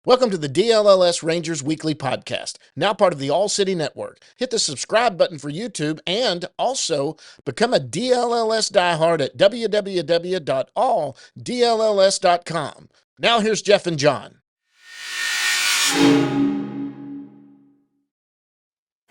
Welcome to the DLLS Rangers Weekly Podcast, now part of the All City Network. Hit the subscribe button for YouTube and also become a DLLS diehard at www.alldlls.com. Now here's Jeff and John.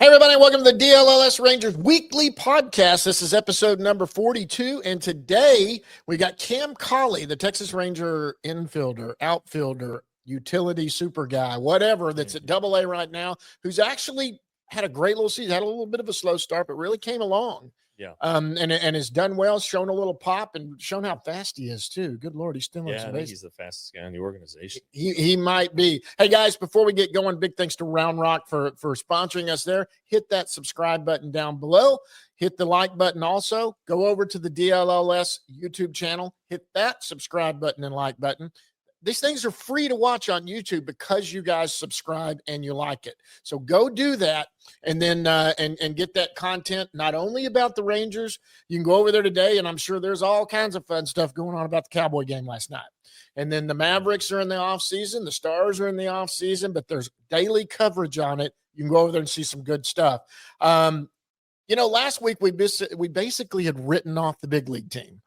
Hey everybody, welcome to the DLLS Rangers Weekly Podcast. This is episode number 42, and today we got Cam Collie, the Texas Ranger infielder, outfielder, utility super guy, whatever, that's at AA right now, who's actually had a great little season, had a little bit of a slow start, but really came along. Yeah. And has done well, shown a little pop, and shown how fast he is too. Good Lord, he's still I think he's the fastest guy in the organization. He might be. Hey guys, before we get going, big thanks to Round Rock for sponsoring us there. Hit that subscribe button down below. Hit the like button also. Go over to the DLLS YouTube channel. Hit that subscribe button and like button. These things are free to watch on YouTube because you guys subscribe and you like it. So go do that, and then and get that content not only about the Rangers. You can go over there today, and I'm sure there's all kinds of fun stuff going on about the Cowboy game last night. And then the Mavericks are in the off season, the Stars are in the off season, but there's daily coverage on it. You can go over there and see some good stuff. Last week we basically had written off the big league team.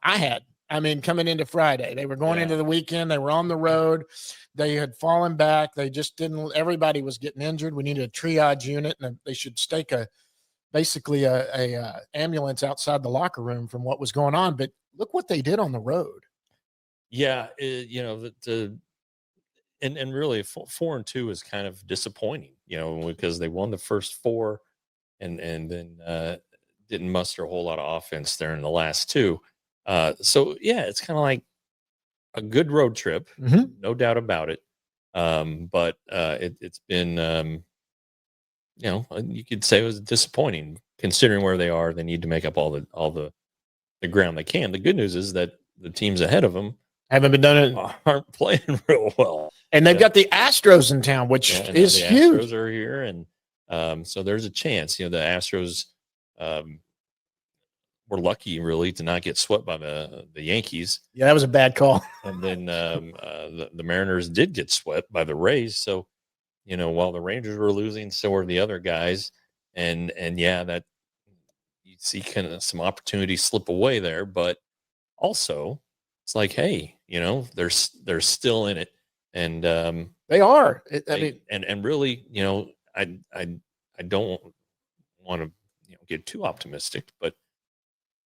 Coming into Friday, they were going into the weekend. They were on the road. They had fallen back. They just didn't. Everybody was getting injured. We needed a triage unit, and they should stake a ambulance outside the locker room from what was going on. But look what they did on the road. Yeah, and really 4-2 is kind of disappointing, because they won the first four, and then didn't muster a whole lot of offense there in the last two. It's kind of like a good road trip, no doubt about it. But it's been, you could say it was disappointing considering where they are. They need to make up all the ground they can. The good news is that the teams ahead of them aren't playing real well, and they've got the Astros in town, which is huge. Astros are here, and so there's a chance. The Astros. We're lucky, really, to not get swept by the Yankees. Yeah, that was a bad call. And then the Mariners did get swept by the Rays. So, while the Rangers were losing, so were the other guys. And that you see kind of some opportunities slip away there. But also, it's like, hey, they're still in it, and they are. And really, I don't want to get too optimistic, but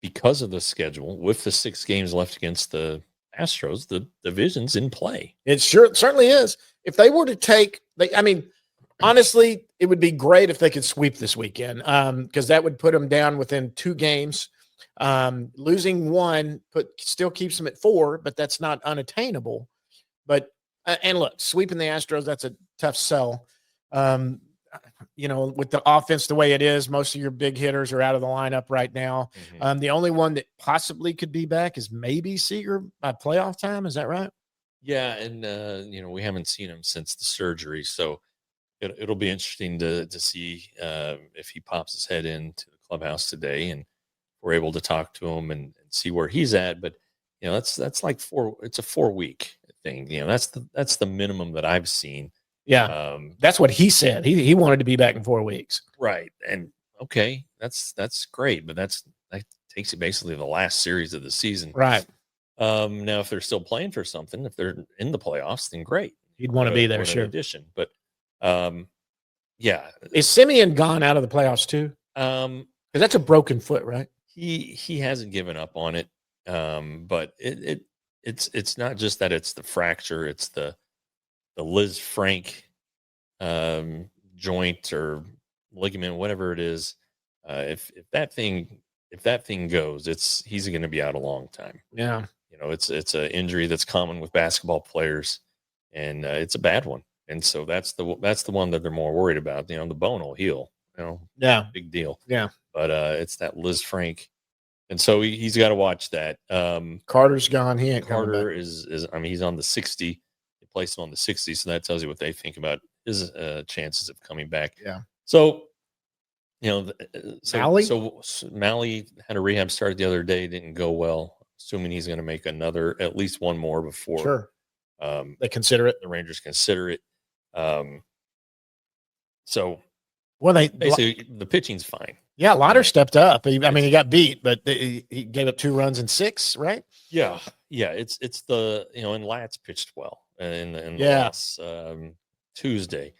because of the schedule, with the 6 games left against the Astros, the division's in play. It certainly is. If they were to honestly, it would be great if they could sweep this weekend, because that would put them down within 2 games. Losing one still keeps them at 4, but that's not unattainable. But and look, sweeping the Astros, that's a tough sell. With the offense the way it is, most of your big hitters are out of the lineup right now. The only one that possibly could be back is maybe Seager by playoff time. Is that right? Yeah, and we haven't seen him since the surgery, so it'll be interesting to see if he pops his head into the clubhouse today, and we're able to talk to him and see where he's at. But that's like 4. It's a 4-week thing. That's the minimum that I've seen. Yeah, that's what he said. He wanted to be back in 4 weeks. Right, and okay, that's great, but that takes you basically the last series of the season. Right. Now, if they're still playing for something, if they're in the playoffs, then great. He'd want to be there, sure. Addition, but is Simeon gone out of the playoffs too? Because that's a broken foot, right? He hasn't given up on it, but it's not just that it's the fracture; it's the Liz Frank joint or ligament, whatever it is. If that thing goes, he's going to be out a long time. Yeah, it's an injury that's common with basketball players, and it's a bad one. And so that's the one that they're more worried about. The bone will heal. Yeah, big deal. Yeah, but it's that Liz Frank, and so he's got to watch that. Carter's gone. He ain't coming back. Carter is. He's on the 60. Placed him on the 60, so that tells you what they think about his chances of coming back. Yeah. So, Malley? So Malley had a rehab start the other day, didn't go well. Assuming he's going to make at least one more before they consider it. The Rangers consider it. So Well, basically the pitching's fine. Yeah, Lauder stepped up. He got beat, but he gave up 2 runs in 6, right? Yeah. It's the and Latz pitched well in the loss Tuesday.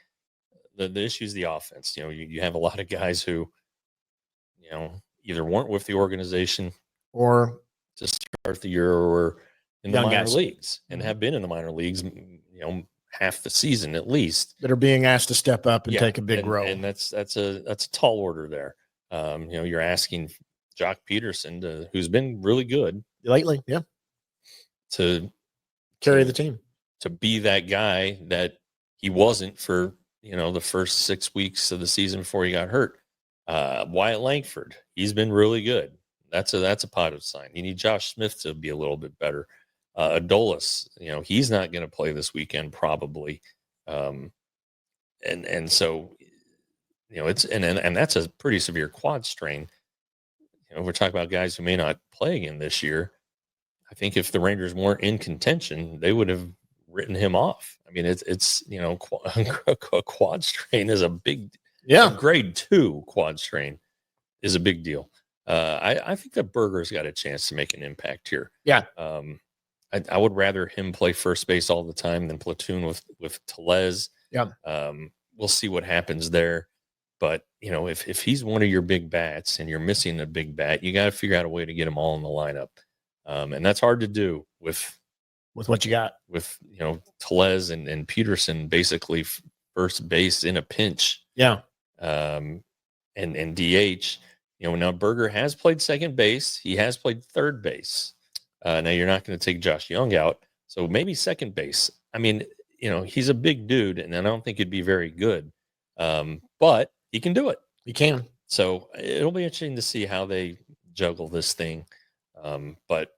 The issue is the offense. You have a lot of guys who either weren't with the organization or to start the year or in the minor leagues and Mm-hmm. have been in the minor leagues, half the season at least, that are being asked to step up and take a big role. And that's a tall order there. You're asking Jock Peterson, who's been really good lately, to carry the team, to be that guy that he wasn't for the first 6 weeks of the season before he got hurt. Wyatt Langford, he's been really good. That's a positive sign. You need Josh Smith to be a little bit better. Adolis, he's not going to play this weekend probably, and so it's and that's a pretty severe quad strain. We're talking about guys who may not play again this year. I think if the Rangers weren't in contention, they would have written him off. I mean, it's a quad strain is a big a grade 2 quad strain is a big deal. I think that Berger's got a chance to make an impact here. Yeah. I would rather him play first base all the time than platoon with Tellez. Yeah. We'll see what happens there. But, if he's one of your big bats and you're missing a big bat, you got to figure out a way to get them all in the lineup. And that's hard to do with what you got. With, Tellez and Peterson basically first base in a pinch. Yeah. And DH. Now Berger has played second base. He has played third base. Now you're not going to take Josh Young out. So maybe second base. I mean, he's a big dude, and I don't think he'd be very good. But he can do it. He can. So it'll be interesting to see how they juggle this thing. But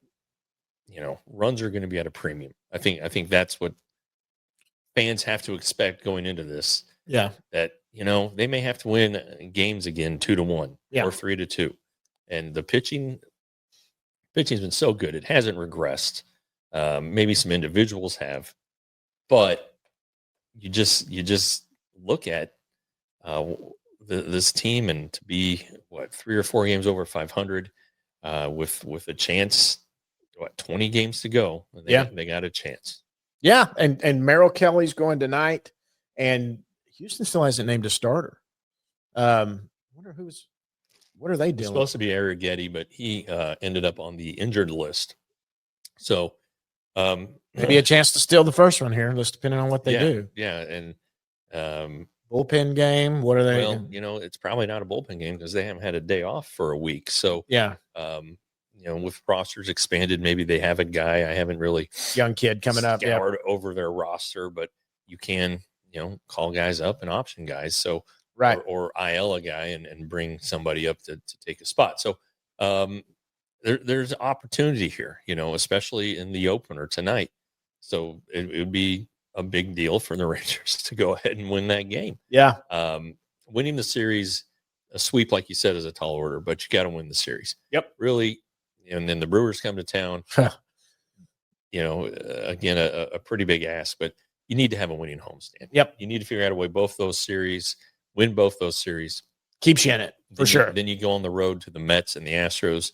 runs are going to be at a premium. I think that's what fans have to expect going into this. Yeah. That, they may have to win games again 2-1 or 3-2. And the pitching's been so good. It hasn't regressed. Maybe some individuals have, but you just look at this team and to be 3 or 4 games over 500 with a chance, 20 games to go. They got a chance. Yeah. And Merrill Kelly's going tonight, and Houston still hasn't named a starter. What are they doing? It's supposed to be Arrighetti, but he ended up on the injured list. So maybe a chance to steal the first one here, just depending on what they do. Yeah. And bullpen game. What are they? Well, it's probably not a bullpen game because they haven't had a day off for a week. So with rosters expanded, maybe they have a guy. I haven't really young kid coming up over their roster, but you can call guys up and option guys. So right or IL a guy and bring somebody up to take a spot. So there's opportunity here, especially in the opener tonight. So it would be a big deal for the Rangers to go ahead and win that game. Yeah. Winning the series, a sweep, like you said, is a tall order, but you got to win the series. Yep. Really. And then the Brewers come to town, again, a pretty big ask, but you need to have a winning homestand. Yep. You need to figure out a way win both those series. Keeps you in it, for sure. Then you go on the road to the Mets and the Astros,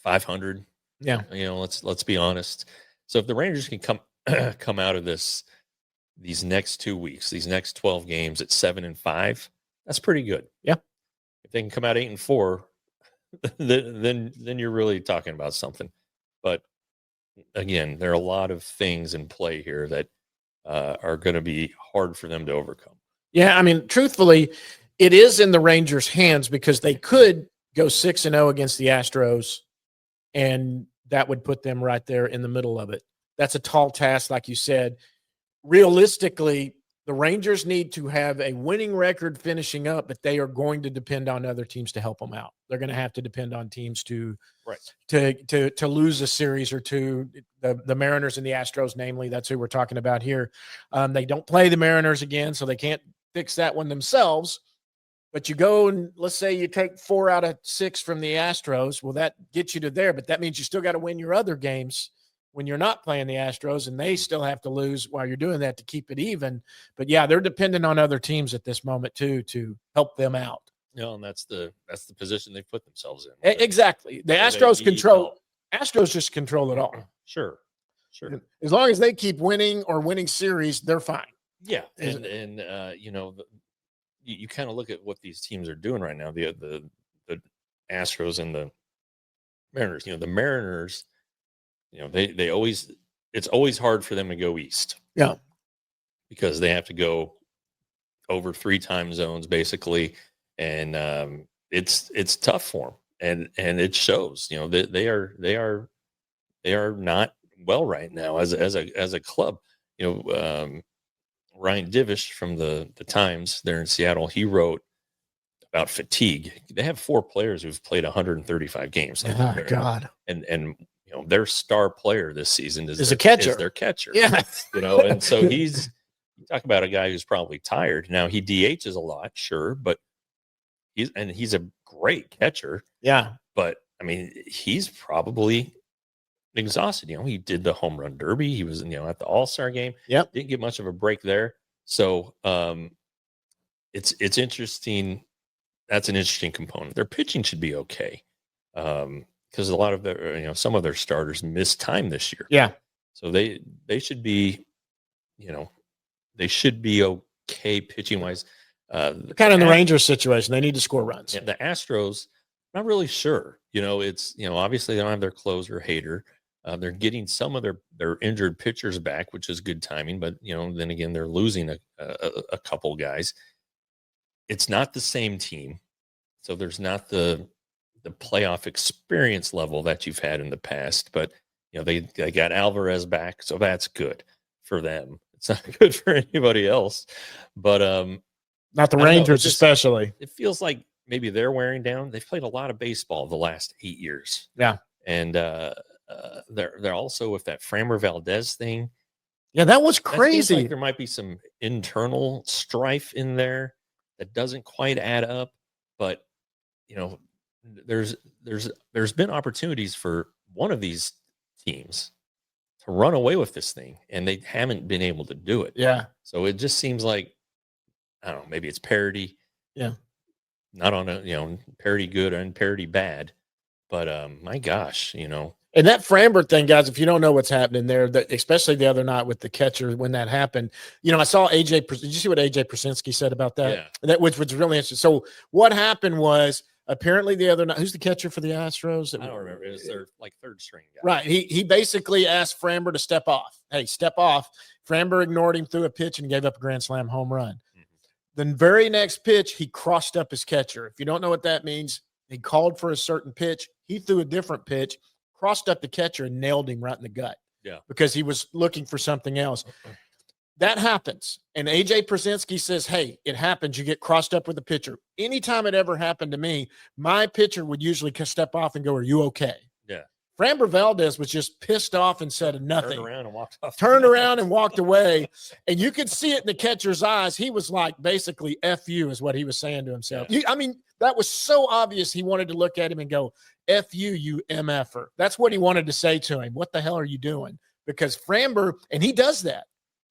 500. Yeah. Let's be honest. So if the Rangers can come out of these next 2 weeks, these next 12 games at 7-5, that's pretty good. Yeah. If they can come out 8-4, then you're really talking about something. But again, there are a lot of things in play here that are going to be hard for them to overcome. Yeah, I mean, truthfully, it is in the Rangers' hands because they could go 6-0 against the Astros, and that would put them right there in the middle of it. That's a tall task, like you said. Realistically, the Rangers need to have a winning record finishing up, but they are going to depend on other teams to help them out. They're going to have to depend on teams to lose a series or two. The Mariners and the Astros, namely, that's who we're talking about here. They don't play the Mariners again, so they can't fix that one themselves. But you go and let's say you take 4 out of 6 from the Astros. Well, that gets you to there, but that means you still got to win your other games when you're not playing the Astros, and they still have to lose while you're doing that to keep it even. But yeah, they're dependent on other teams at this moment too to help them out. And that's the position they've put themselves in. Exactly. The Astros Astros just control it all. Sure. As long as they keep winning or winning series, they're fine. Yeah, and you know, you kind of look at what these teams are doing right now. The Astros and the Mariners. You know, the Mariners. You know, they always, it's always hard for them to go east. Yeah, because they have to go over 3 time zones basically, and it's tough for them, and it shows. You know, they are not well right now as a club. You know, Ryan Divish from the Times there in Seattle, he wrote about fatigue. They have 4 players who've played 135 games. Oh, God. And you know, their star player this season is a catcher. Is their catcher. Yeah. You know, and so you talk about a guy who's probably tired. Now he DHs a lot, sure, but he's a great catcher. Yeah. But I mean, he's probably exhausted. You know, he did the home run derby. He was, you know, at the All-Star game. Yep. Didn't get much of a break there. So it's interesting. That's an interesting component. Their pitching should be okay. Because a lot of their, you know, some of their starters missed time this year. Yeah. So they should be, you know, they should be okay pitching wise. Kind of in the Rangers situation. They need to score runs. Yeah, the Astros, not really sure. You know, it's, you know, obviously they don't have their closer Hader. They're getting some of their injured pitchers back, which is good timing. But, you know, then again, they're losing a couple guys. It's not the same team. So there's not the playoff experience level that you've had in the past. But, you know, they got Alvarez back. So that's good for them. It's not good for anybody else. But not the Rangers, especially. It feels like maybe they're wearing down. They've played a lot of baseball the last 8 years. Yeah. And they're also with that Framber Valdez thing. Yeah, that was crazy. Like there might be some internal strife in there that doesn't quite add up. But, you know, there's been opportunities for one of these teams to run away with this thing, and they haven't been able to do it. Yeah. So it just seems like, I don't know, maybe it's parity. Yeah. Not on a, you know, parity good and parity bad. But my gosh, you know. And that Framber thing, guys, if you don't know what's happening there, especially the other night with the catcher when that happened, you know, I saw AJ. Did you see what AJ Przinsky said about that? Yeah. That which was really interesting. So what happened was apparently the other night, who's the catcher for the Astros? I don't remember. It was their like third string guy. Right. He basically asked Framber to step off. Hey, step off. Framber ignored him, threw a pitch, and gave up a grand slam home run. The very next pitch, he crossed up his catcher. If you don't know what that means, he called for a certain pitch. He threw a different pitch, crossed up the catcher, and nailed him right in the gut. Yeah. Because he was looking for something else. That happens. And AJ Przinsky says, hey, it happens. You get crossed up with a pitcher. Anytime it ever happened to me, my pitcher would usually step off and go, are you okay? Yeah. Framber Valdez was just pissed off and said nothing. Turned around and walked off. Turned around and walked away. And you could see it in the catcher's eyes. He was like, basically, F you is what he was saying to himself. Yeah. I mean, that was so obvious. He wanted to look at him and go, F you, you MFer. That's what he wanted to say to him. What the hell are you doing? Because Framber, and he does that.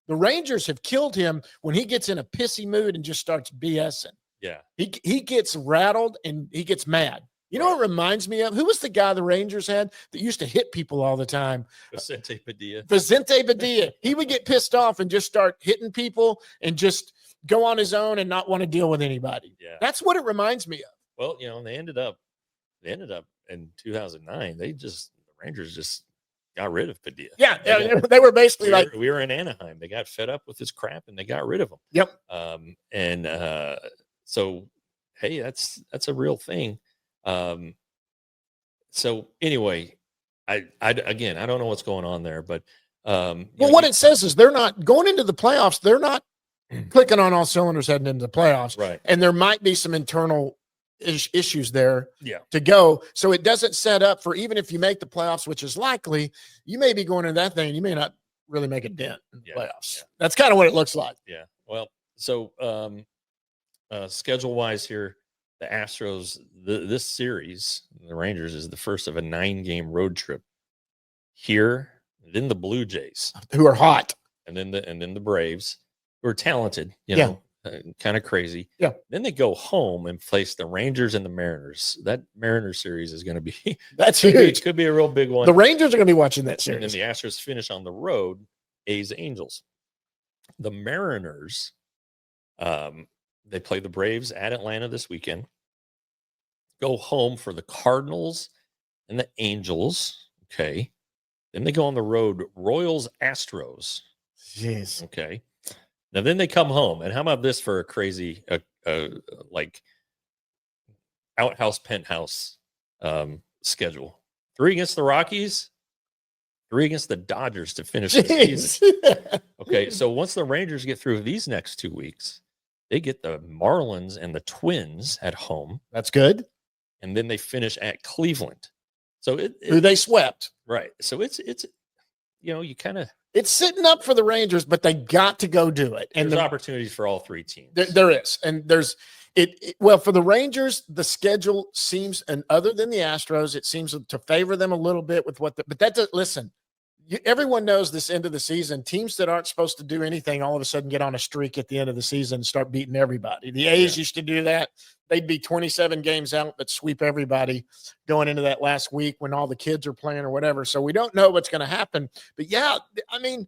The Rangers have killed him when he gets in a pissy mood and just starts BSing. Yeah. He gets rattled and he gets mad. You know what it reminds me of? Who was the guy the Rangers had that used to hit people all the time? Vicente Padilla. Vicente Padilla. He would get pissed off and just start hitting people and just go on his own and not want to deal with anybody. Yeah. That's what it reminds me of. Well, you know, they ended up in 2009. The Rangers just got rid of Padilla. Yeah. They were basically we were in Anaheim. They got fed up with his crap and they got rid of him. Yep. So, hey, that's a real thing. So anyway, I don't know what's going on there, but it says is they're not going into the playoffs. They're not clicking on all cylinders heading into the playoffs. Right. And there might be some internal issues there to go. So it doesn't set up for, even if you make the playoffs, which is likely, you may be going into that thing and you may not really make a dent in the playoffs. Yeah. That's kind of what it looks like. Yeah. Well, so schedule wise here, the Astros, this series, the Rangers, is the first of a 9-game road trip here, then the Blue Jays, who are hot. and then the Braves, who are talented, kind of crazy. Yeah. Then they go home and face the Rangers and the Mariners. That Mariners series is going to be that's huge. Could be a real big one. The Rangers are going to be watching that series. And then the Astros finish on the road, A's Angels. The Mariners, they play the Braves at Atlanta this weekend. Go home for the Cardinals and the Angels. Okay. Then they go on the road, Royals, Astros. Jeez. Okay. Now then they come home. And how about this for a crazy, like outhouse penthouse schedule? 3 against the Rockies, 3 against the Dodgers to finish the season. Okay. So once the Rangers get through these next 2 weeks, they get the Marlins and the Twins at home. That's good. And then they finish at Cleveland. So who they swept. Right. So it's you kind of, it's sitting up for the Rangers, but they got to go do it. And there's opportunities for all 3 teams. There is. And there's well, for the Rangers, the schedule seems, and other than the Astros, it seems to favor them a little bit with but that does, listen, everyone knows this end of the season, teams that aren't supposed to do anything all of a sudden get on a streak at the end of the season and start beating everybody. The A's used to do that. They'd be 27 games out, but sweep everybody going into that last week when all the kids are playing or whatever. So we don't know what's going to happen. But yeah, I mean,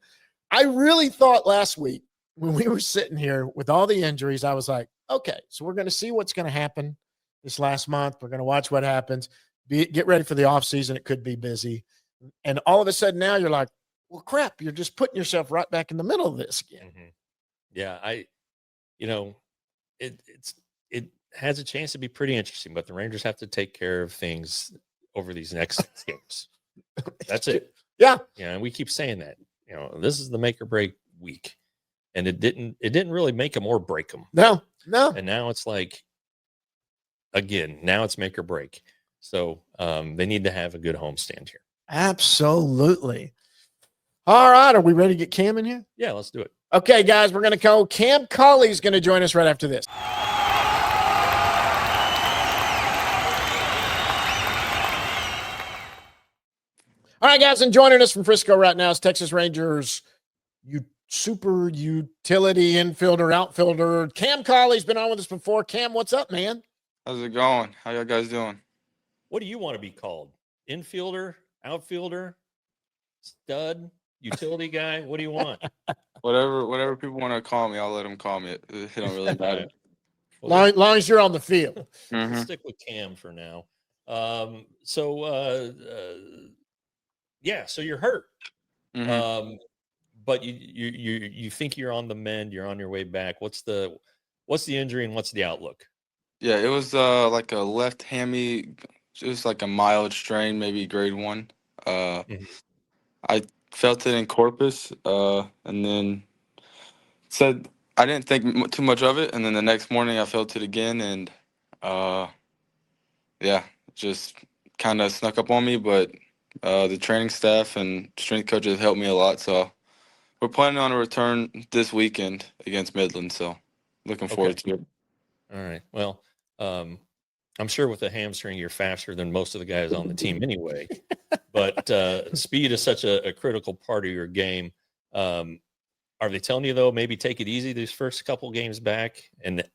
I really thought last week when we were sitting here with all the injuries, I was like, okay, so we're going to see what's going to happen this last month. We're going to watch what happens. Get ready for the offseason. It could be busy. And all of a sudden now you're like, well, crap, you're just putting yourself right back in the middle of this again. Mm-hmm. Yeah, it has a chance to be pretty interesting, but the Rangers have to take care of things over these next games. That's it. Yeah. Yeah, and we keep saying that. This is the make or break week. And it didn't really make them or break them. No. And now it's like, again, now it's make or break. So they need to have a good homestand here. Absolutely. All right. Are we ready to get Cam in here? Yeah, let's do it. Okay, guys, we're going to go. Cam Collie is going to join us right after this. All right, guys, and joining us from Frisco right now is Texas Rangers super utility infielder, outfielder. Cam Colley's been on with us before. Cam, what's up, man? How's it going? How y'all guys doing? What do you want to be called? Infielder, outfielder, stud, utility guy? What do you want? Whatever people want to call me, I'll let them call me. It don't really matter. Long as you're on the field. Let's stick with Cam for now. So you're hurt. Mm-hmm. But you think you're on the mend, you're on your way back. What's the injury and what's the outlook? Yeah, it was like a left hammy, just like a mild strain, maybe grade 1. I felt it in Corpus, and then said I didn't think too much of it, and then the next morning I felt it again, and just kind of snuck up on me, but the training staff and strength coaches helped me a lot, so we're planning on a return this weekend against Midland, so looking forward to it. All right. Well, I'm sure with a hamstring, you're faster than most of the guys on the team anyway. But speed is such a critical part of your game. Are they telling you, though, maybe take it easy these first couple games back? And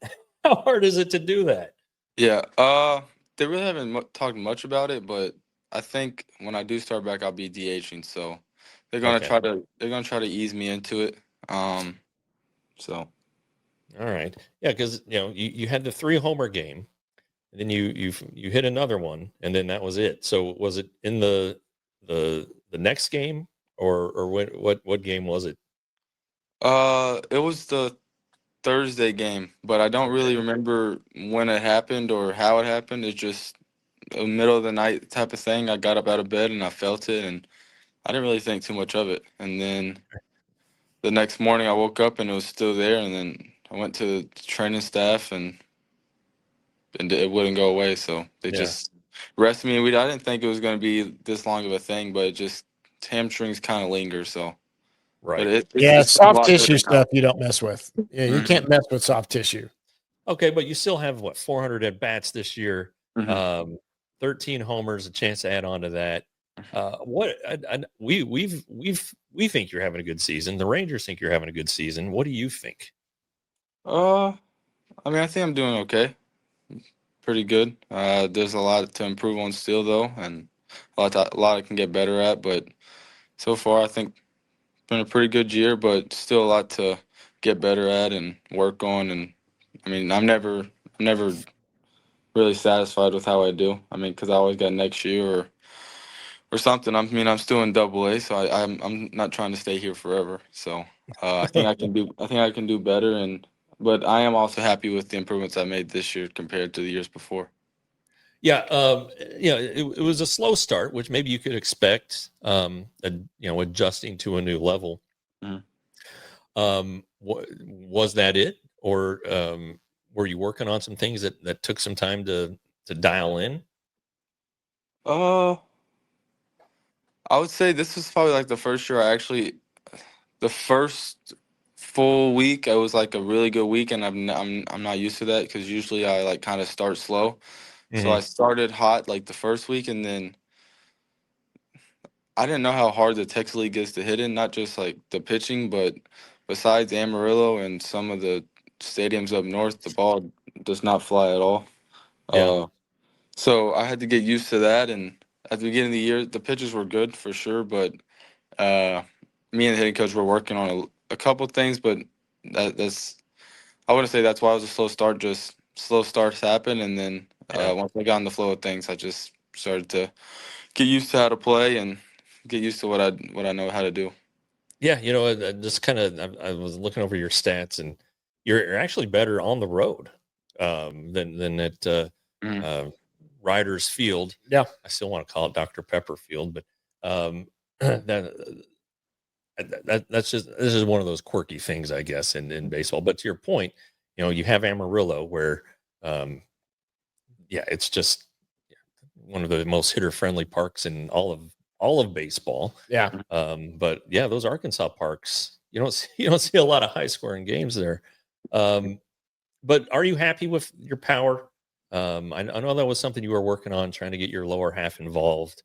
how hard is it to do that? Yeah. They really haven't talked much about it, but I think when I do start back, I'll be DHing. So they're gonna try to ease me into it. So. All right. Yeah, because you had the 3-homer game, and then you hit another one, and then that was it. So was it in the next game, or what game was it? It was the Thursday game, but I don't really remember when it happened or how it happened. It's just a middle of the night type of thing. I got up out of bed and I felt it, and I didn't really think too much of it. And then the next morning I woke up and it was still there, and then I went to the training staff and it wouldn't go away. So they just rested me. I didn't think it was going to be this long of a thing, but it just hamstrings kind of linger. So. Right. It's soft tissue stuff you don't mess with. Yeah, you Mm-hmm. can't mess with soft tissue. Okay, but you still have 400 at bats this year. Mm-hmm. 13 homers, a chance to add on to that. We think you're having a good season. The Rangers think you're having a good season. What do you think? I mean, I think I'm doing okay. Pretty good. There's a lot to improve on still, though, and a lot I can get better at. But so far, I think it's been a pretty good year, but still a lot to get better at and work on. And I mean, I'm never really satisfied with how I do. I mean, because I always got next year or something. I mean, I'm still in Double A, so I'm not trying to stay here forever. So I think I can do better, but I am also happy with the improvements I made this year compared to the years before. Yeah, it was a slow start, which maybe you could expect. Adjusting to a new level. Mhm. Was that it, or were you working on some things that took some time to dial in? Uh, I would say this was probably like the first year the first full week, it was like a really good week, and I'm not used to that because usually I like kind of start slow. So I started hot like the first week, and then I didn't know how hard the Texas League is to hit in, not just like the pitching, but besides Amarillo and some of the stadiums up north, the ball does not fly at all. Yeah. So I had to get used to that, and at the beginning of the year, the pitches were good for sure, but uh, me and the hitting coach were working on a couple things, but that's I wouldn't say that's why it was a slow start. Just slow starts happen, and then Yeah. once I got in the flow of things, I just started to get used to how to play and get used to what I know how to do. Yeah, just kind of I was looking over your stats, and you're actually better on the road than at Mhm. Riders Field. Yeah. I still want to call it Dr. Pepper Field, but that that's just this is one of those quirky things, I guess, in baseball. But to your point, you have Amarillo, where it's just one of the most hitter friendly parks in all of baseball. Yeah. But yeah, those Arkansas parks, you don't see a lot of high scoring games there. But are you happy with your power? I know that was something you were working on, trying to get your lower half involved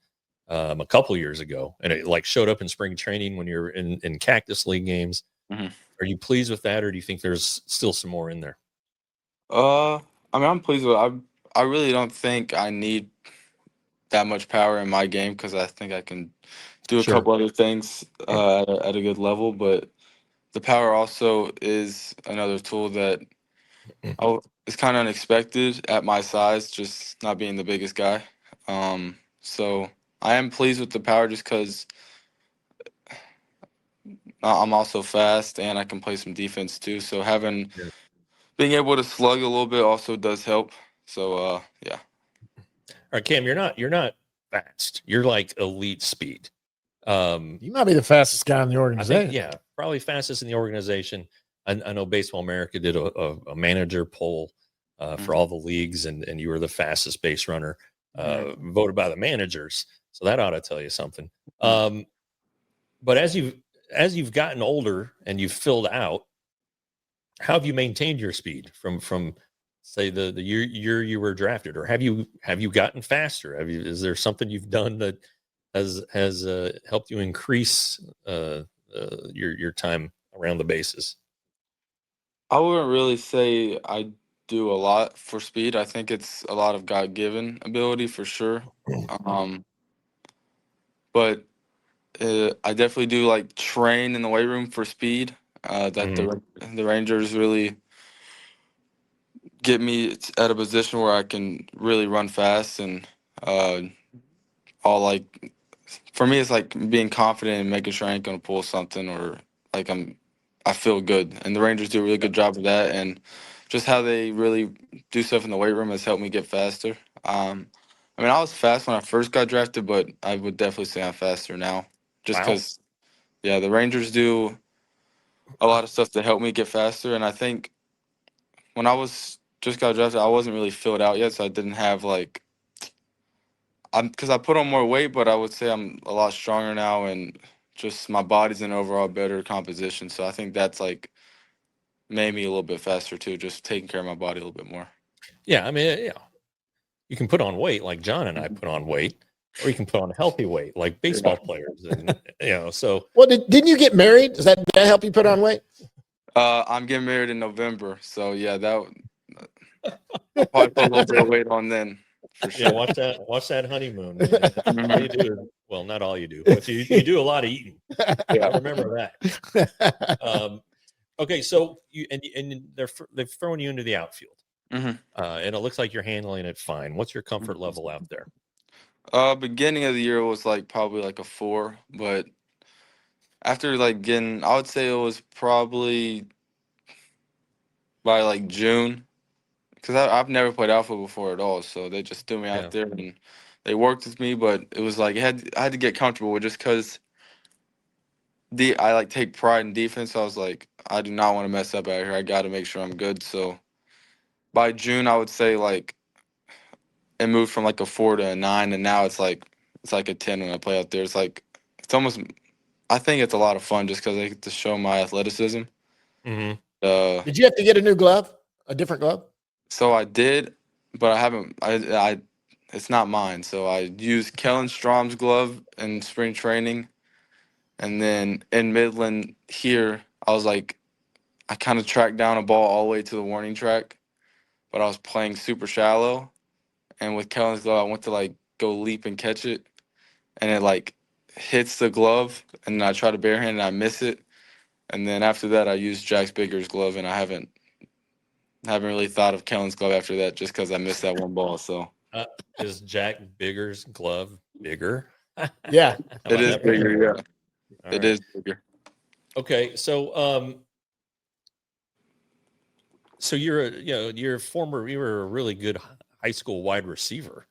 a couple years ago, and it like showed up in spring training when you're in Cactus League games. Mhm. Are you pleased with that, or do you think there's still some more in there? I mean, I'm pleased with. I really don't think I need that much power in my game because I think I can do a Sure. couple other things at a good level. But the power also is another tool that it's kind of unexpected at my size, just not being the biggest guy. So I am pleased with the power just because I'm also fast and I can play some defense too. So Yeah. being able to slug a little bit also does help. So yeah. All right, Cam, you're not fast. You're like elite speed. You might be the fastest guy in the I organization. think, probably fastest in the organization. I know Baseball America did a manager poll for Mhm. all the leagues, and you were the fastest base runner Mhm. voted by the managers. So that ought to tell you something. Mhm. But as you've gotten older and you've filled out, how have you maintained your speed from say the year you were drafted, or have you gotten faster? Is there something you've done that has helped you increase your time around the bases? I wouldn't really say I do a lot for speed. I think it's a lot of God given ability for sure. Um, but I definitely do like train in the weight room for speed. That Mhm. the Rangers really get me at a position where I can really run fast and uh, all like for me it's like being confident and making sure I ain't gonna pull something or like I feel good and the Rangers do a really good job of that and just how they really do stuff in the weight room has helped me get faster. I mean I was fast when I first got drafted, but I would definitely say I'm faster now just Wow. because yeah the Rangers do a lot of stuff to help me get faster and I think when I was just got drafted I wasn't really filled out yet so I didn't have like I'm because I put on more weight, but I would say I'm a lot stronger now, and just my body's in overall better composition. So I think that's like made me a little bit faster too, just taking care of my body a little bit more. Yeah, I mean, you can put on weight like John and I Mhm. put on weight. or you can put on healthy weight like baseball players, and so. Well, didn't you get married? Did that help you put on weight? I'm getting married in November, so yeah, I'll probably put a little bit of weight on then for sure. Yeah, watch that honeymoon. Man. All you do is, well, not all you do, but you do a lot of eating. Yeah. I remember that. Okay, so they've thrown you into the outfield, Mhm. and it looks like you're handling it fine. What's your comfort level out there? Beginning of the year was like probably like a 4, but after like I would say it was probably by like June, because I've never played outfield before at all, so they just threw me Yeah. out there and they worked with me, but it was like I had to get comfortable with, just because I like take pride in defense. So I was like, I do not want to mess up out here. I got to make sure I'm good. So by June, I would say like it moved from like a 4 to a 9, and now it's like a 10 when I play out there. It's almost, I think it's a lot of fun just because I get to show my athleticism. Mm-hmm. Did you have to get a new glove, a different glove? So I did, but I haven't. It's not mine. So I used Kellen Strom's glove in spring training, and then in Midland here, I kind of tracked down a ball all the way to the warning track, but I was playing super shallow, and with Kellen's glove, I went to like go leap and catch it, and it like hits the glove, and I try to barehand and I miss it, and then after that I used Jack's Bigger's glove, and I haven't really thought of Kellen's glove after that, just because I missed that one ball. So Is Jack Bigger's glove bigger? Yeah, it is bigger. Yeah, All it right. is bigger. Okay, so you're you were a really good high school wide receiver.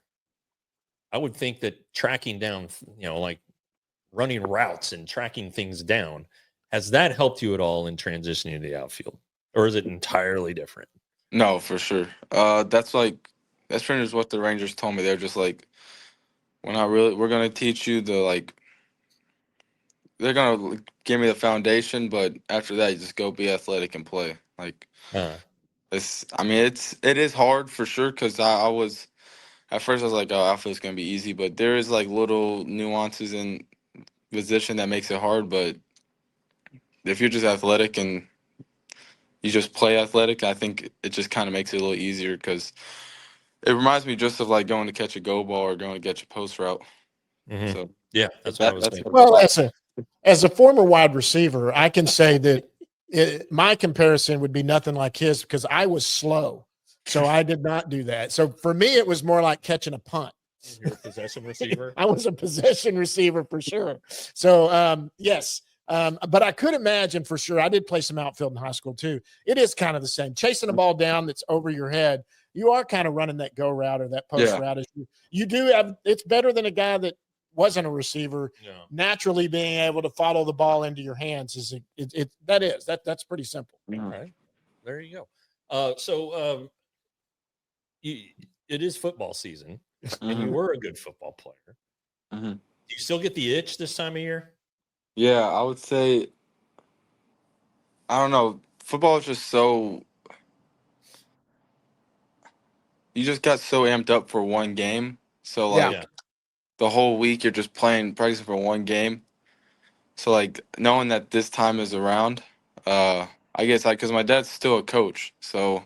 I would think that tracking down, like running routes and tracking things down, has that helped you at all in transitioning to the outfield, or is it entirely different? No, for sure. That's pretty much what the Rangers told me. They're just like, we're gonna teach you they're gonna give me the foundation, but after that, you just go be athletic and play. Like Uh, it is hard for sure, because I was at first I was like, oh, outfield's gonna be easy, but there is like little nuances in position that makes it hard. But if you're just athletic and you just play athletic, I think it just kind of makes it a little easier, because it reminds me just of like going to catch a go ball or going to catch a post route. mhm. So Yeah, that's what I was that's thinking. Well, as a former wide receiver, I can say that my comparison would be nothing like his, because I was slow, so I did not do that. So for me, it was more like catching a punt. You're a possession receiver. I was a possession receiver for sure. So yes. But I could imagine for sure. I did play some outfield in high school too. It is kind of the same. Chasing a ball down that's over your head, you are kind of running that go route or that post route. You do have. It's better than a guy that wasn't a receiver. Yeah. Naturally, being able to follow the ball into your hands that's pretty simple. All right, there you go. It is football season, and you were a good football player. Mm-hmm. Do you still get the itch this time of year? Yeah, I would say, I don't know. Football is just you just got so amped up for one game. So Yeah. like the whole week you're just practicing for one game. So like knowing that this time is around, I guess because my dad's still a coach, so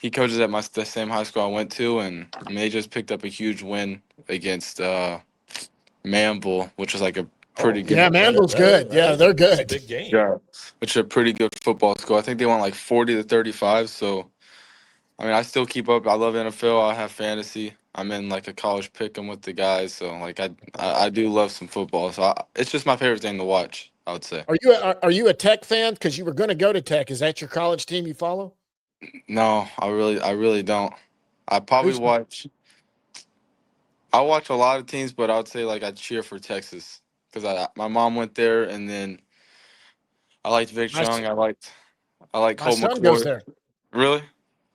he coaches at the same high school I went to, and I mean, they just picked up a huge win against Manville, which is like a pretty good. Yeah, Manville's good. Yeah, they're That's a good. big game. Yeah, which is a pretty good football school. I think they won like 40-35. So I mean, I still keep up. I love NFL. I have fantasy. I'm in like a college pick 'em with the guys. So like I do love some football. So it's just my favorite thing to watch, I would say. Are you a Tech fan? Because you were going to go to Tech. Is that your college team you follow? No, I really don't. I probably Who's- watch. I watch a lot of teams, but I would say like I cheer for Texas, because my mom went there, and then I liked Vic My, Young. I like my Colt son goes McCoy. there. Really?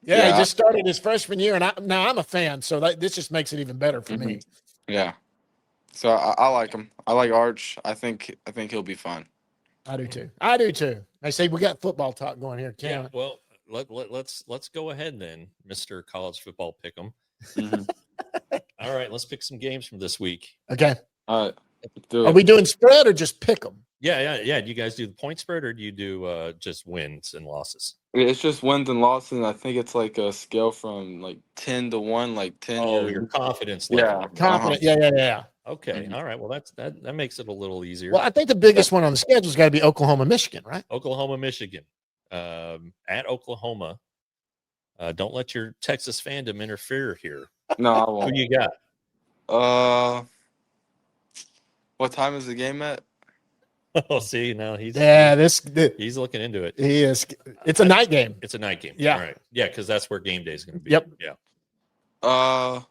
Yeah, he just started his freshman year, and now I'm a fan, so this just makes it even better for me. Yeah. So I like him. I like Arch. I think he'll be fine. I do too. I say we got football talk going here, Cam. Yeah. Well, let's go ahead then, Mr. College Football Pick'em. All right, let's pick some games from this week. Okay. All right. Are we doing spread or just pick them? Yeah. Do you guys do the point spread or do you do just wins and losses? It's just wins and losses. And I think it's like a scale from like 10 to 1, like 10. Oh, your confidence Yeah. level. Confident. Yeah. Okay. All right. Well, that makes it a little easier. Well, I think the biggest one on the schedule has got to be Oklahoma, Michigan, right? Oklahoma, Michigan. At Oklahoma. Don't let your Texas fandom interfere here. No, I won't. Who you got? What time is the game at? Oh, see, now he's he's looking into it. He is. It's a night game. It's a night game. Yeah. All right. Yeah, because that's where game day is going to be. Yep. Yeah.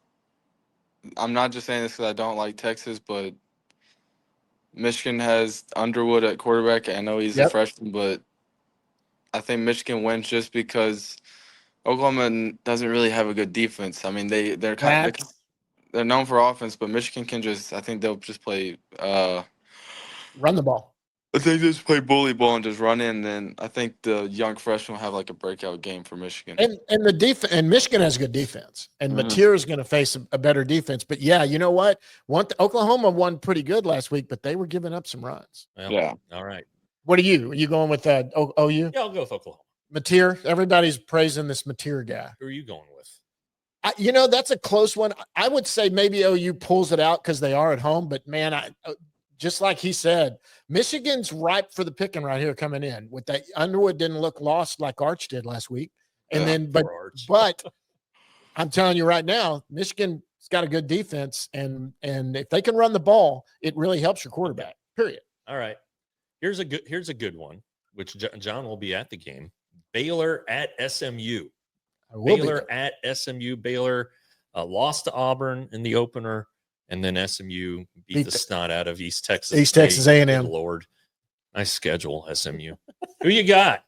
I'm not just saying this because I don't like Texas, but Michigan has Underwood at quarterback. I know he's a freshman, but I think Michigan wins just because Oklahoma doesn't really have a good defense. I mean, they're known for offense, but Michigan can I think they'll just play run the ball. I think they just play bully ball and just run in. Then I think the young freshman will have like a breakout game for Michigan. And the defense, and Michigan has a good defense, and Mateer is going to face a better defense. But yeah, you know what? Oklahoma won pretty good last week, but they were giving up some runs. Well, yeah. All right. What are you? Are you going with OU? Yeah, I'll go with Oklahoma. Mateer. Everybody's praising this Mateer guy. Who are you going with? That's a close one. I would say maybe OU pulls it out because they are at home. But man, just like he said, Michigan's ripe for the picking right here coming in. With that, Underwood didn't look lost like Arch did last week, but I'm telling you right now, Michigan's got a good defense, and if they can run the ball, it really helps your quarterback. Period. All right, here's a good one, which John will be at the game. Baylor at SMU. Baylor at SMU. Baylor lost to Auburn in the opener. And then SMU beat the snot out of East Texas. East Texas A&M. Good Lord. Nice schedule, SMU. Who you got?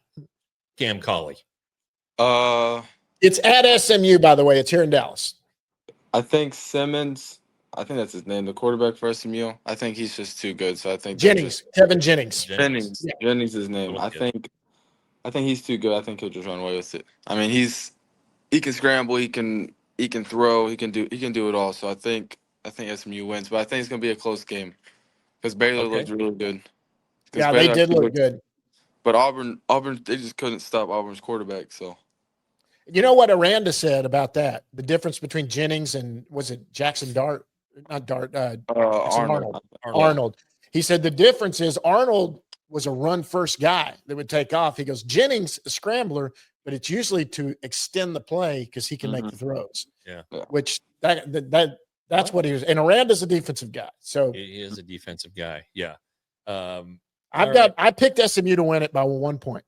Cam Collie. It's at SMU, by the way. It's here in Dallas. I think Simmons, I think that's his name, the quarterback for SMU. I think he's just too good. So I think Kevin Jennings. Jennings is his name. I think he's too good. I think he'll just run away with it. I mean, he can scramble, he can throw, he can do it all. So I think SMU wins, but I think it's going to be a close game because Baylor looked really good. Yeah, they did look good. But Auburn, they just couldn't stop Auburn's quarterback. So, you know what Aranda said about that? The difference between Jennings and was it Jackson Dart? Not Dart. Arnold. He said the difference is Arnold was a run-first guy that would take off. He goes, Jennings, a scrambler, but it's usually to extend the play because he can make the throws. Yeah. Which that's what he was. And Aranda's a defensive guy. So he is a defensive guy. Yeah. I picked SMU to win it by 1 point.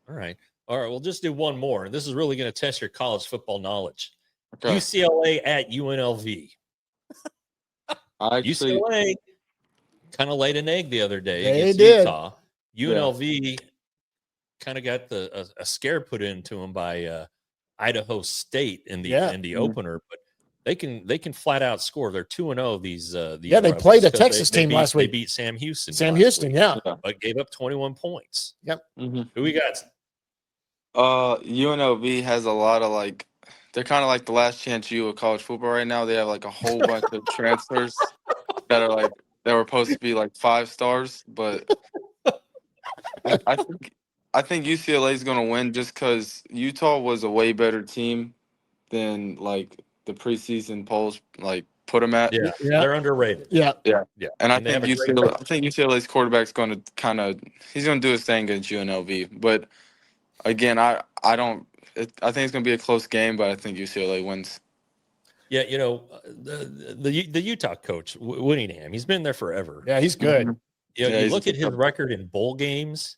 All right. We'll just do one more. This is really going to test your college football knowledge. Okay. UCLA at UNLV. UCLA kind of laid an egg the other day against Utah. UNLV kind of got a scare put into them by Idaho State in the opener, but they can flat out score. They're 2-0. These they played a Texas team last week. They beat Sam Houston. But gave up 21 points. Yep. Who we got? UNLV has a lot of they're kind of like the last chance U of college football right now. They have a whole bunch of transfers that are that were supposed to be 5 stars, but I think UCLA is going to win just because Utah was a way better team than the preseason polls put them at. Yeah. They're underrated. Yeah. And I think UCLA's quarterback's going to he's going to do his thing against UNLV. But again, I think it's going to be a close game, but I think UCLA wins. Yeah, the Utah coach Whittingham, he's been there forever. Yeah, he's good. You look at his record in bowl games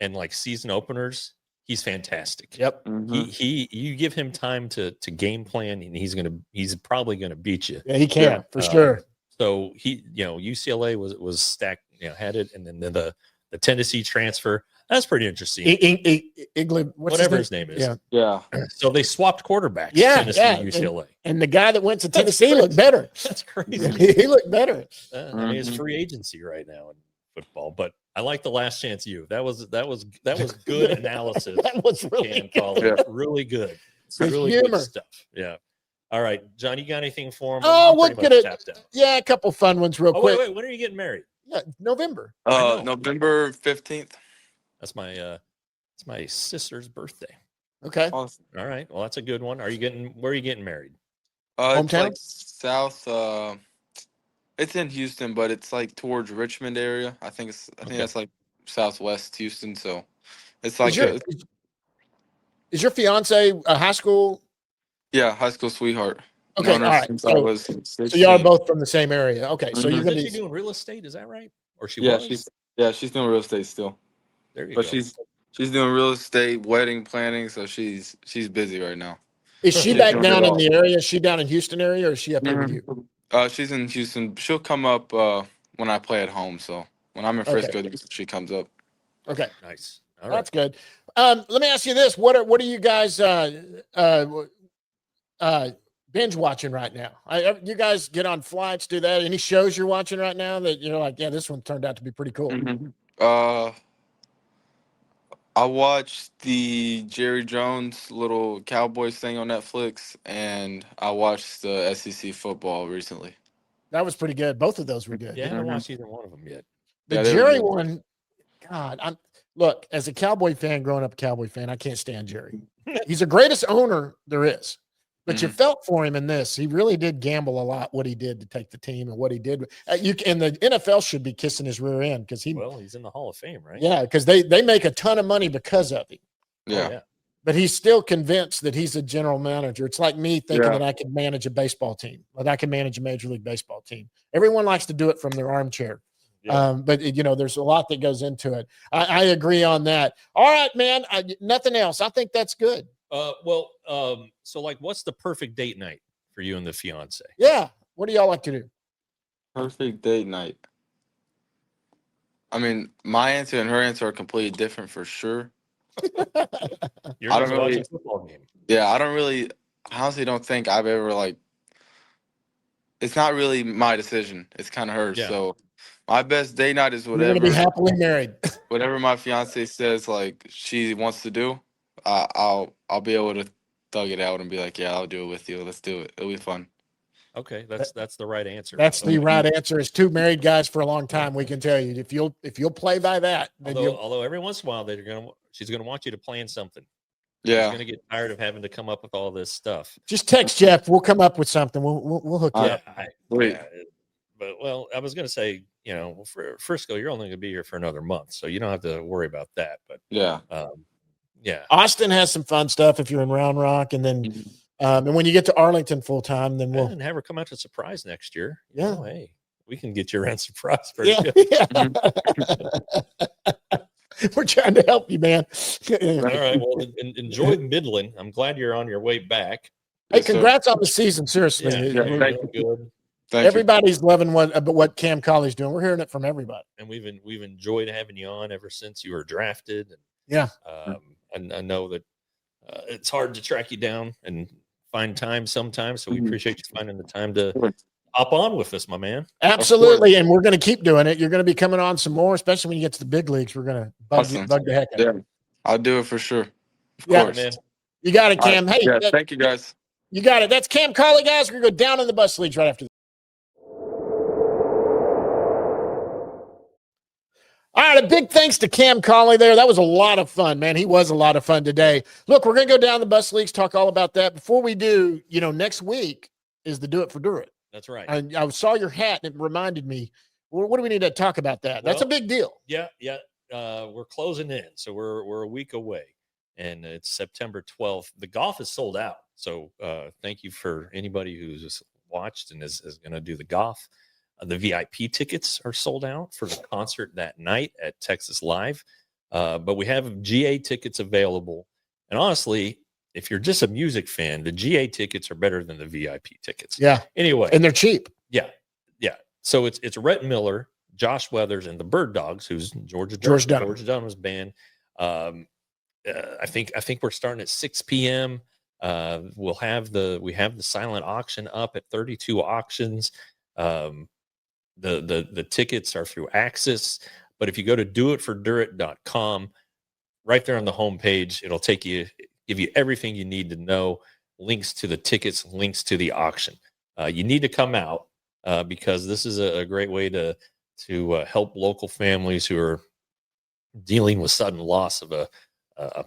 and season openers. He's fantastic. Yep. You give him time to game plan, and he's probably gonna beat you. Yeah, he can for sure. So UCLA was stacked, had it, and then the Tennessee transfer. That's pretty interesting. Whatever his name is. Yeah. So they swapped quarterbacks. Tennessee and UCLA. And the guy that went to Tennessee looked better. That's crazy. He looked better. I mean, it's free agency right now in football, but I like the last chance U. That was good analysis. That was really good. Really good. It's really humor. good stuff. Yeah. All right, John, you got anything for him? Oh, I'm we'll pretty get much it. tapped out. Yeah, a couple fun ones real Oh, quick. wait, when are you getting married? Yeah, November. I know. November 15th. That's my sister's birthday. Okay. Awesome. All right, well, that's a good one. Where are you getting married? It's Hometown? like south. It's in Houston, but it's like towards Richmond area. I think Okay. that's like southwest Houston. So it's Is like your, is your fiance a high school? yeah, high school sweetheart. Okay, Known her all right. since I was 16. So y'all are both from the same area. Okay, so Mhm. you're gonna Isn't she be. doing real estate? Is that right? Or she Yeah, was? she's doing real estate still, There you but go. she's doing real estate, wedding planning. So she's busy right now. Is she She's back doing it down in all. the area? Is she down in Houston area, or is she up here with you? She's in Houston. She'll come up when I play at home. So when I'm in Okay. Frisco, she comes up. Okay, Nice. All right. that's good. Let me ask you this: what are you guys binge watching right now? You guys get on flights, do that? Any shows you're watching right now that you're like, yeah, this one turned out to be pretty cool? I watched the Jerry Jones little Cowboys thing on Netflix, and I watched the SEC football recently. That was pretty good. Both of those were good. Yeah, I haven't watched either one of them yet. The Yeah, they were Jerry good. one, God, look, as a Cowboy fan, growing up a Cowboy fan, I can't stand Jerry. He's the greatest owner there is. But you felt for him in this. He really did gamble a lot what he did to take the team and what he did. And the NFL should be kissing his rear end because he's in the Hall of Fame, right? Yeah, because they make a ton of money because of him. Yeah. Oh, yeah. But he's still convinced that he's a general manager. It's like me thinking Yeah. that I could manage a baseball team, that I can manage a Major League Baseball team. Everyone likes to do it from their armchair. Yeah. But there's a lot that goes into it. I agree on that. All right, man. Nothing else. I think that's good. So like, what's the perfect date night for you and the fiance? Yeah. What do y'all like to do? Perfect date night. I mean, my answer and her answer are completely different for sure. You're I going don't to watch really- a football game. Yeah, I honestly don't think I've ever it's not really my decision. It's kind of hers. Yeah. So my best date night is You're going to be happily married. whatever my fiance says like she wants to do. I'll be able to thug it out and be like, yeah, I'll do it with you. Let's do it. It'll be fun. Okay, that's the right answer. That's the right answer. As two married guys for a long time, we can tell you if you'll play by that, then Although every once in a while she's gonna want you to plan something. Yeah. She's gonna get tired of having to come up with all this stuff. just text Jeff. We'll come up with something. We'll hook you up. But I was gonna say, for Frisco, you're only gonna be here for another month, so you don't have to worry about that. But Yeah. yeah, Austin has some fun stuff if you're in Round Rock, and then and when you get to Arlington full time, then we'll and have her come out to Surprise next year. Yeah. Hey, we can get you around Surprise. yeah. We're trying to help you, man. All right. Well, enjoy Midland. I'm glad you're on your way back. Hey, congrats on the season. Seriously, Yeah, You're thank doing good. Thank everybody's loving what Cam Colley's doing. We're hearing it from everybody. And we've enjoyed having you on ever since you were drafted. And Yeah. I know that it's hard to track you down and find time sometimes. So we appreciate you finding the time to hop on with us, my man. Absolutely. And we're going to keep doing it. You're going to be coming on some more, especially when you get to the big leagues. We're going to bug the heck out of you. I'll do it for sure. Of Yeah. course. Man. You got it, Cam. Hey, Thank you guys. you got it. That's Cam Collie, guys. We're going to go down in the bus leagues right after this. All right, a big thanks to Cam Collie there. That was a lot of fun, man. He was a lot of fun today. Look, we're going to go down the bus leagues, talk all about that. Before we do, next week is the Do It for Do It. That's right. I saw your hat and it reminded me, what do we need to talk about that? That's a big deal. Yeah. We're closing in. So we're a week away, and it's September 12th. The golf is sold out. So thank you for anybody who's watched and is going to do the golf. The VIP tickets are sold out for the concert that night at Texas Live. But we have GA tickets available. And honestly, if you're just a music fan, the GA tickets are better than the VIP tickets. Yeah. Anyway. And they're cheap. Yeah. So it's Rhett Miller, Josh Weathers, and the Bird Dogs, who's George Dunham's band. I think we're starting at 6 p.m. We have the silent auction up at 32 auctions. The tickets are through Axis, but if you go to doitfordurit.com, right there on the homepage, it'll give you everything you need to know. links to the tickets, links to the auction. You need to come out because this is a great way to help local families who are dealing with sudden loss of a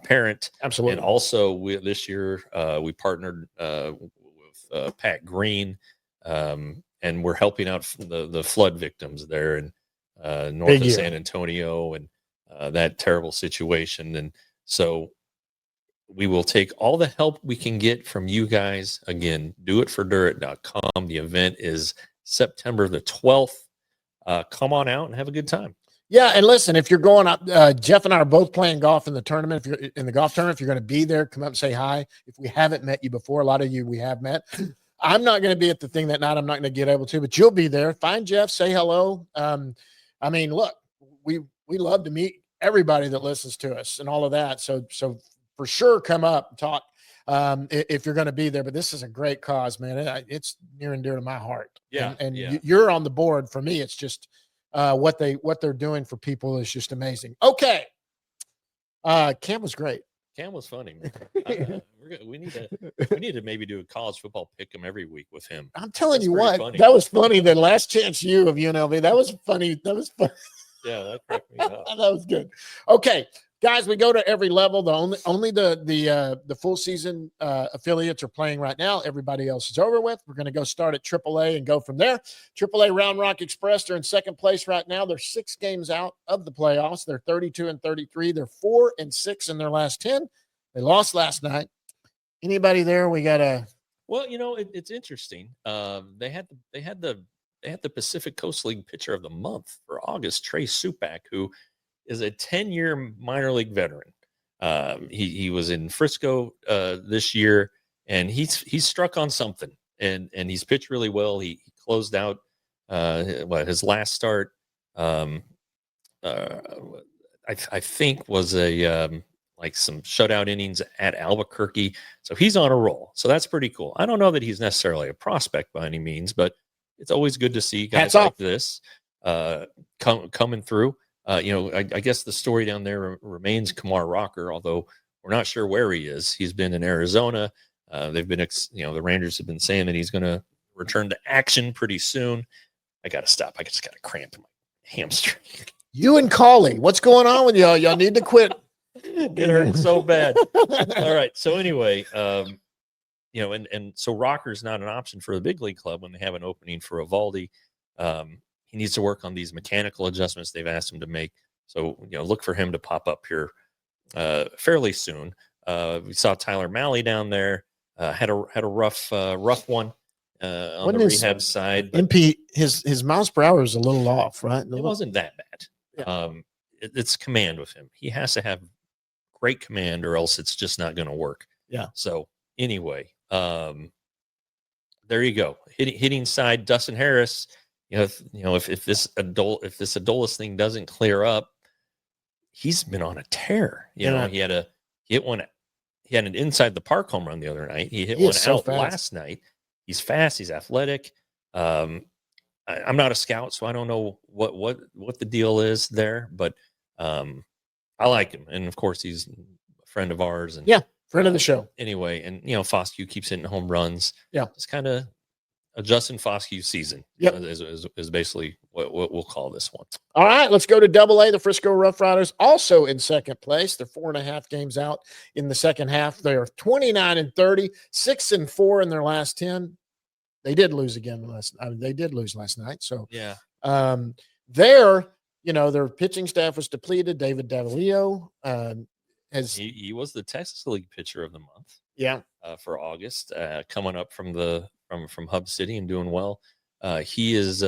parent. Absolutely. And also, this year we partnered with Pat Green, and we're helping out the flood victims there in north of San Antonio and that terrible situation. And so we will take all the help we can get from you guys. Again, doitfordirt.com. The event is September the 12th. Come on out and have a good time. Yeah, and listen, if you're going up, Jeff and I are both playing golf in the tournament. If you're in the golf tournament, if you're going to be there, come up and say hi. If we haven't met you before, a lot of you we have met. I'm not going to be at the thing that night. I'm not going to get able to, but you'll be there. Find Jeff, say hello. I mean, look, we love to meet everybody that listens to us and all of that. So for sure, come up and talk if you're going to be there. But this is a great cause, man. It's near and dear to my heart. Yeah, and you're on the board. For me, it's just what they're doing for people is just amazing. Okay, Cam was great. Cam was funny, man. We need to maybe do a college football pick 'em every week with him. I'm telling That's you what, funny. that was funny. The last chance you of UNLV, that was funny. That was funny. Yeah, that cracked me up. That was good. Okay, guys, we go to every level. The only the full season affiliates are playing right now. Everybody else is over with. We're going to go start at AAA and go from there. AAA Round Rock Express, they're in second place right now. They're 6 games out of the playoffs. They're 32-33. They're 4-6 in their last 10. They lost last night. Anybody there? We got a. Well, it's interesting. They had the Pacific Coast League Pitcher of the Month for August, Trey Supak, who is a 10-year minor league veteran. He was in Frisco this year, and he's struck on something, and he's pitched really well. He closed out his last start. I think was a like some shutout innings at Albuquerque. So he's on a roll. So that's pretty cool. I don't know that he's necessarily a prospect by any means, but it's always good to see guys like this coming through. I guess the story down there remains Kamar Rocker, although we're not sure where he is. He's been in Arizona. They've been, the Rangers have been saying that he's going to return to action pretty soon. I got to stop. I just got a cramp in my hamstring. You and Collie, what's going on with y'all? Y'all need to quit. It hurt so bad. All right. So anyway, and so Rocker's not an option for the big league club when they have an opening for Evaldi. He needs to work on these mechanical adjustments they've asked him to make. So, look for him to pop up here fairly soon. We saw Tyler Malley down there, had a rough one on the rehab side. MP, his miles per hour is a little off, right? It wasn't that bad. Yeah. It's command with him. He has to have great command or else it's just not going to work. Yeah. So anyway, there you go. Hitting side, Dustin Harris. If this Adolis thing doesn't clear up, he's been on a tear. He had an inside the park home run the other night. He hit one out last night. He's fast. He's athletic. I'm not a scout, so I don't know what the deal is there, but I like him, and of course he's a friend of ours, and friend of the show. Anyway, and Foscue keeps hitting home runs. Yeah, it's kind of a Justin Foscue season. Yep. Is basically what we'll call this one. All right, let's go to AA. The Frisco Rough Riders also in second place. They're 4.5 games out in the second half. They're 29-30, 6-4 in their last 10. They did lose again last night. So yeah, their pitching staff was depleted. David Davalillo he was the Texas League Pitcher of the Month. Yeah, for August, coming up from Hub City and doing well. He is,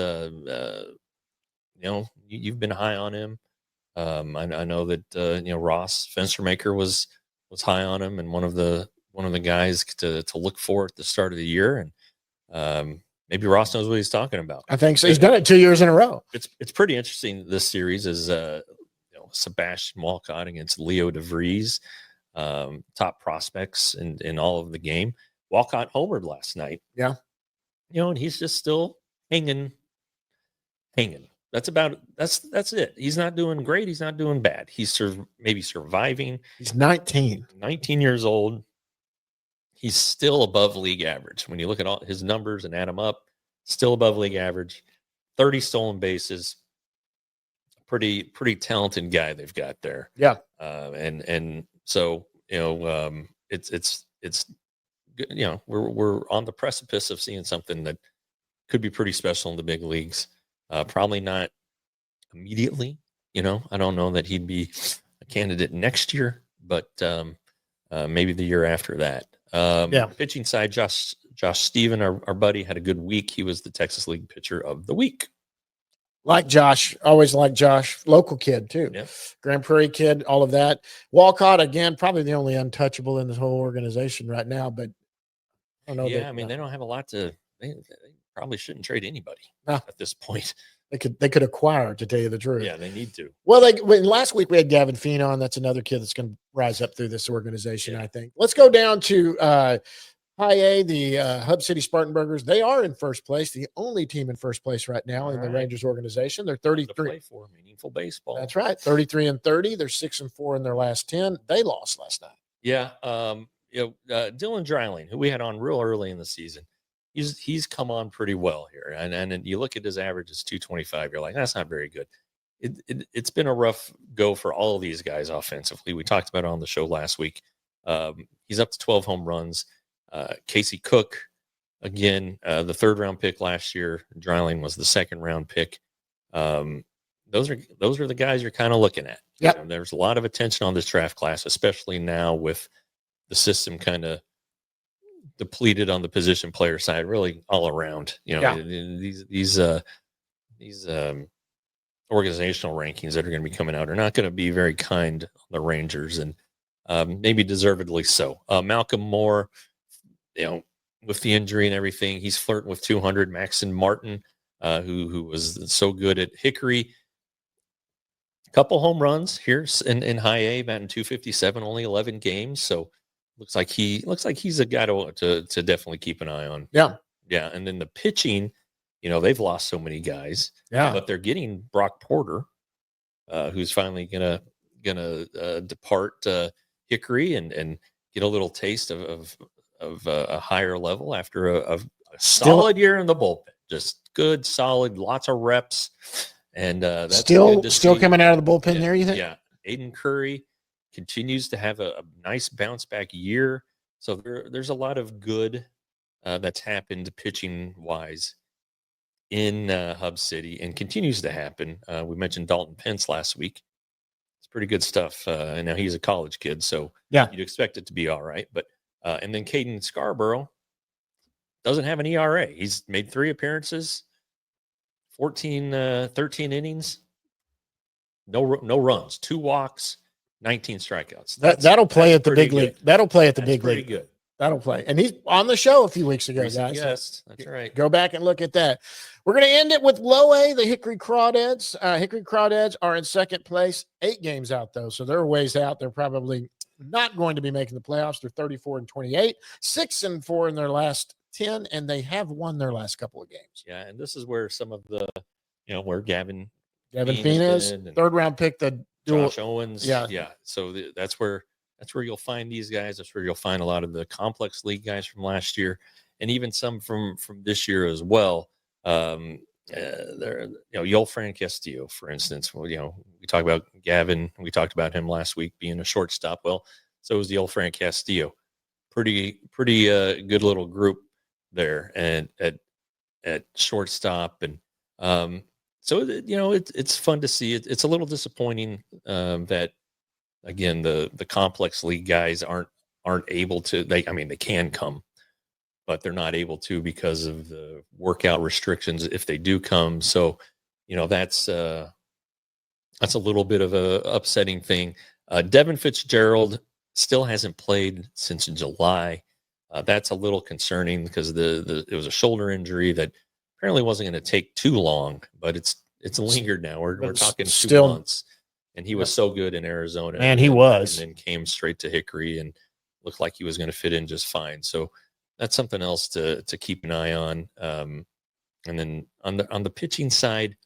you've been high on him. I know that Ross Fenstermaker was high on him and one of the guys to look for at the start of the year. And maybe Ross knows what he's talking about. I think so. He's done it 2 years in a row. It's pretty interesting. This series is Sebastian Walcott against Leo DeVries, top prospects in all of the game. Walcott homered last night. Yeah. And he's just still hanging. That's it. He's not doing great. He's not doing bad. He's maybe surviving. He's 19 years old. he's still above league average. When you look at all his numbers and add them up, still above league average. 30 stolen bases. Pretty talented guy they've got there. Yeah. And so, it's we're on the precipice of seeing something that could be pretty special in the big leagues. Probably not immediately. I don't know that he'd be a candidate next year, but maybe the year after that. Pitching side, Josh Stephen, our buddy, had a good week. He was the Texas League Pitcher of the Week. Like Josh, always like Josh, local kid too. Yep. Grand Prairie kid, all of that. Walcott, again, probably the only untouchable in this whole organization right now, but I don't know. Yeah, they don't have a lot to. They probably shouldn't trade anybody at this point. They could acquire, to tell you the truth. Yeah, they need to. Well, last week we had Gavin Feen on. That's another kid that's going to rise up through this organization, I think. Let's go down to High A, the Hub City Spartanburgers. They are in first place, the only team in first place right now in the Rangers organization. They're 33. Play for meaningful baseball. That's right, 33-30. They're 6-4 in their last 10. They lost last night. Yeah, Dylan Dreiling, who we had on real early in the season, he's come on pretty well here, and you look at his average, it's 225. You're like, that's not very good. It's been a rough go for all of these guys offensively. We talked about it on the show last week. He's up to 12 home runs. Casey Cook, again, the 3rd round pick last year. Dreiling was the 2nd round pick. Those are the guys you're kind of looking at. Yeah, there's a lot of attention on this draft class, especially now with the system kind of depleted on the position player side, really all around. These organizational rankings that are going to be coming out are not going to be very kind on the Rangers, and maybe deservedly so. Malcolm Moore, with the injury and everything, he's flirting with 200. Maxon Martin, who was so good at Hickory, a couple home runs here in High A, batting 257, only 11 games. So looks like he's a guy to definitely keep an eye on. Yeah. And then the pitching, they've lost so many guys. Yeah. But they're getting Brock Porter, who's finally gonna depart Hickory and get a little taste of a higher level after a solid year in the bullpen. Just good, solid, lots of reps, and that's still coming out of the bullpen there. You think? Yeah, Aiden Curry continues to have a nice bounce back year. So there's a lot of good that's happened pitching wise in Hub City and continues to happen. We mentioned Dalton Pence last week. It's pretty good stuff. And now he's a college kid, so you'd expect it to be all right. But and then Caden Scarborough doesn't have an ERA. He's made 3 appearances, 13 innings, no runs, 2 walks, 19 strikeouts. That'll play at the big league. That'll play at the big league. Pretty good. That'll play. And he's on the show a few weeks ago, guys. Yes, that's right. Go back and look at that. We're going to end it with low A, the Hickory Crawdads. Hickory Crawdads are in second place, 8 games out, though. So they're a ways out. They're probably not going to be making the playoffs. They're 34-28, 6-4 in their last 10, and they have won their last couple of games. Yeah, and this is where some of the, where Gavin Phoenix, 3rd round pick, the Josh Owens. Yeah. So that's where you'll find these guys. That's where you'll find a lot of the complex league guys from last year, and even some from this year as well. Yolfran Castillo, for instance. Well, we talk about Gavin. We talked about him last week being a shortstop. Well, so is the Yolfran Castillo. Pretty good little group there, and at shortstop, and so it's fun to see. It's a little disappointing that, again, the complex league guys aren't able to. They can come, but they're not able to because of the workout restrictions if they do come. So, that's a little bit of a upsetting thing. Devin Fitzgerald still hasn't played since July. That's a little concerning because it was a shoulder injury that apparently wasn't going to take too long, but it's lingered now. We're talking 2 months. And he was so good in Arizona. And he was. And then came straight to Hickory and looked like he was going to fit in just fine. So that's something else to keep an eye on. And then on the pitching side,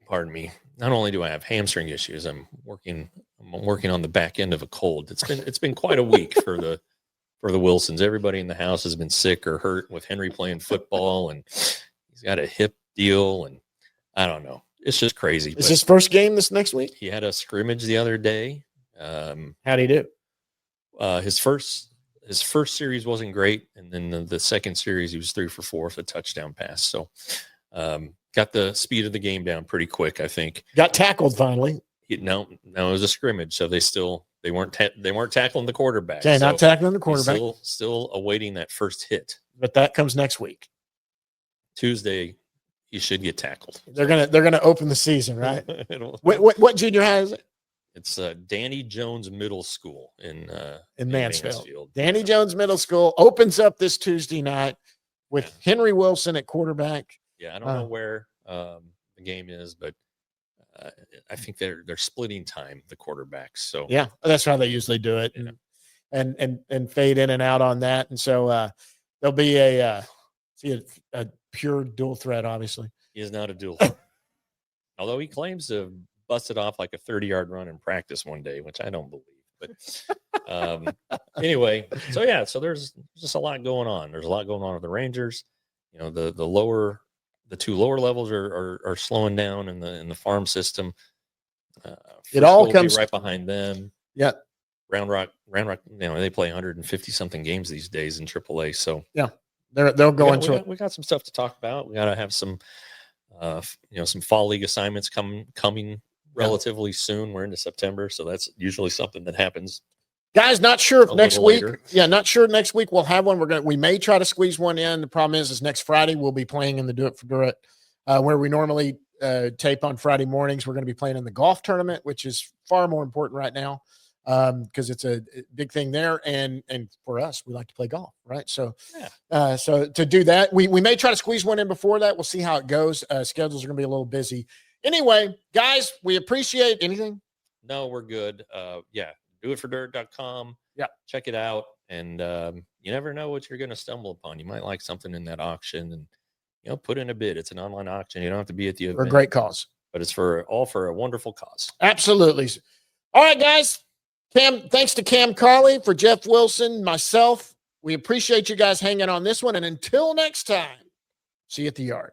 pardon me, not only do I have hamstring issues, I'm working on the back end of a cold. It's been quite a week for the for the Wilsons. Everybody in the house has been sick or hurt with Henry playing football, and he's got a hip deal, and I don't know. It's just crazy. Is his first game this next week? He had a scrimmage the other day. How'd he do? His first series wasn't great, and then the second series he was 3 for 4 with a touchdown pass. So got the speed of the game down pretty quick, I think. Got tackled finally. No, it was a scrimmage, so they weren't tackling the quarterback. Okay, so not tackling the quarterback. Still awaiting that first hit. But that comes next week. Tuesday, he should get tackled. They're gonna open the season, right? What junior high is it? It's Danny Jones Middle School in Mansfield. Danny Jones Middle School opens up this Tuesday night with Henry Wilson at quarterback. Yeah, I don't know where the game is, but I think they're splitting time, the quarterbacks. So yeah, that's how they usually do it, and fade in and out on that. And so there'll be a pure dual threat. Obviously, he is not a dual threat. Although he claims to have busted off like a 30-yard run in practice one day, which I don't believe. But anyway, so there's just a lot going on. There's a lot going on with the Rangers. You know, the two lower levels are slowing down in the farm system. It all comes right behind them. Yeah. Round Rock, they play 150 something games these days in AAA. So yeah, they'll go into it. We got some stuff to talk about. We got to have some fall league assignments coming relatively soon. We're into September, so that's usually something that happens. Guys, not sure if next week. Later. Yeah, not sure next week we'll have one. We may try to squeeze one in. The problem is next Friday we'll be playing in the Do It for Do It, where we normally tape on Friday mornings. We're going to be playing in the golf tournament, which is far more important right now because it's a big thing there. And for us, we like to play golf, right? So, so to do that, we may try to squeeze one in before that. We'll see how it goes. Schedules are going to be a little busy. Anyway, guys, we appreciate anything. No, we're good. doitfordirt.com. Yeah. Check it out. And you never know what you're going to stumble upon. You might like something in that auction and, put in a bid. It's an online auction. You don't have to be at the event. For a great cause. But it's for a wonderful cause. Absolutely. All right, guys. Cam, thanks to Cam Collie, for Jeff Wilson, myself. We appreciate you guys hanging on this one. And until next time, see you at the yard.